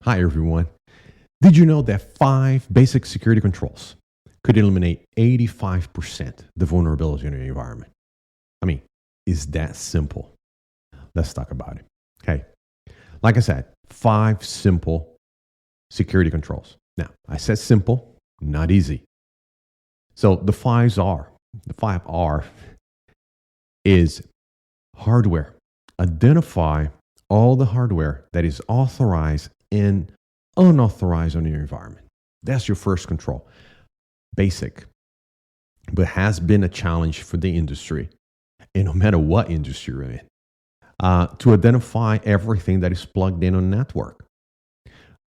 Hi, everyone. Did you know that 5 basic security controls could eliminate 85% the vulnerability in your environment? I mean, is that simple? Let's talk about it. Okay. Like I said, 5 simple security controls. Now, I said simple, not easy. So the 5R is hardware. Identify all the hardware that is authorized and unauthorized on your environment. That's your first control. Basic, but has been a challenge for the industry, and no matter what industry you're in, to identify everything that is plugged in on the network.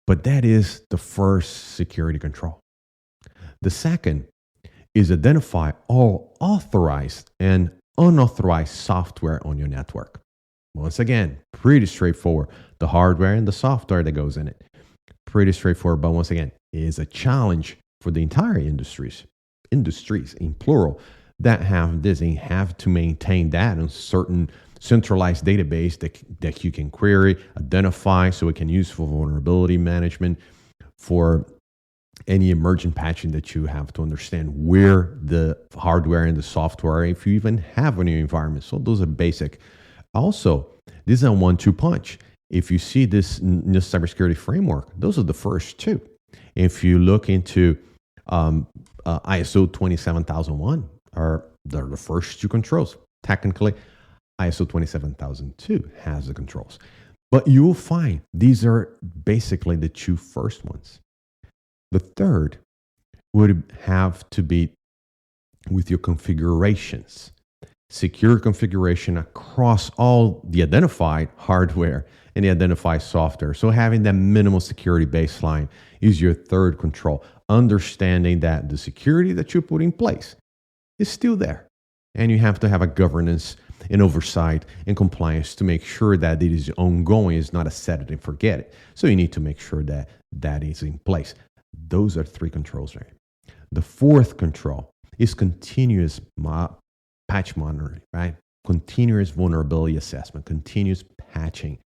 But that is the first security control. The second is identify all authorized and unauthorized software on your network. Once again, pretty straightforward. The hardware and the software that goes in it. Pretty straightforward, but once again, it is a challenge for the entire industries in plural, that have this and have to maintain that in certain centralized database that you can query, identify, so it can use for vulnerability management, for any emergent patching that you have to understand where the hardware and the software, if you even have in your environment. So those are basic. Also, this is a 1-2 punch. If you see this cybersecurity framework, those are the first two. If you look into ISO 27001, they're the first two controls. Technically, ISO 27002 has the controls. But you will find these are basically the two first ones. The third would have to be with your configurations. Secure configuration across all the identified hardware and the identified software. So having that minimal security baseline is your third control. Understanding that the security that you put in place is still there. And you have to have a governance and oversight and compliance to make sure that it is ongoing, it's not a set it and forget it. So you need to make sure that that is in place. Those are 3 controls, right? The fourth control is continuous patch monitoring, right? Continuous vulnerability assessment, continuous patching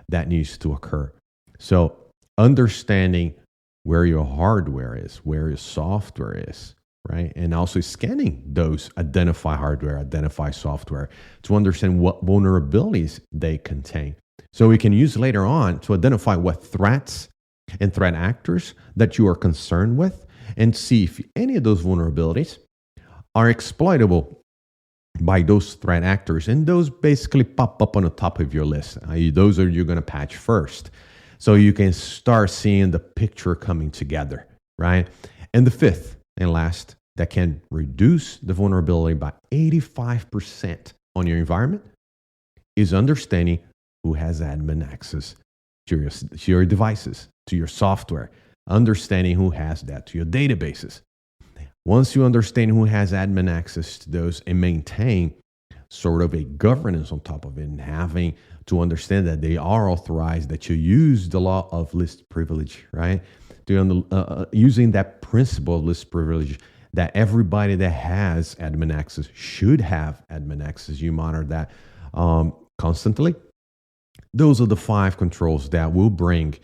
that needs to occur. So understanding where your hardware is, where your software is, right? And also scanning those identify hardware, identify software to understand what vulnerabilities they contain. So we can use later on to identify what threats and threat actors that you are concerned with and see if any of those vulnerabilities are exploitable by those threat actors, and those basically pop up on the top of your list. Those are you're going to patch first, so you can start seeing the picture coming together, right? And the fifth and last that can reduce the vulnerability by 85% on your environment is understanding who has admin access to your devices, to your software, understanding who has that to your databases. Once you understand who has admin access to those and maintain sort of a governance on top of it, and having to understand that they are authorized, that you use the law of least privilege, right? Using that principle of least privilege, that everybody that has admin access should have admin access. You monitor that constantly. Those are the 5 controls that will bring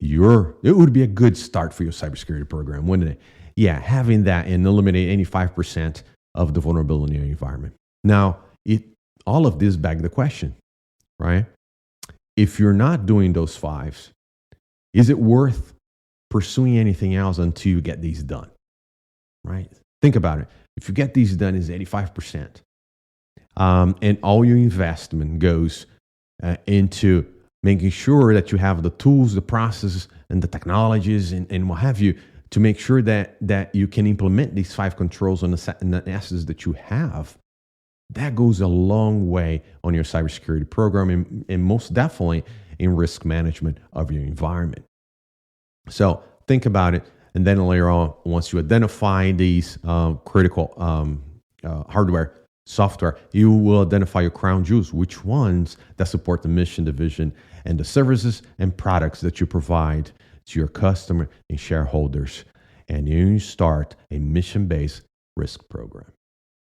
it would be a good start for your cybersecurity program, wouldn't it? Yeah, having that and eliminate 85% of the vulnerability in your environment. Now, all of this begs the question, right? If you're not doing those 5s, is it worth pursuing anything else until you get these done, right? Think about it. If you get these done, it's 85%. And all your investment goes into making sure that you have the tools, the processes, and the technologies and what have you, to make sure that you can implement these 5 controls on the assets that you have. That goes a long way on your cybersecurity program and most definitely in risk management of your environment. So think about it. And then later on, once you identify these critical hardware, software, you will identify your crown jewels, which ones that support the mission, the vision, and the services and products that you provide to your customer and shareholders. And you start a mission-based risk program.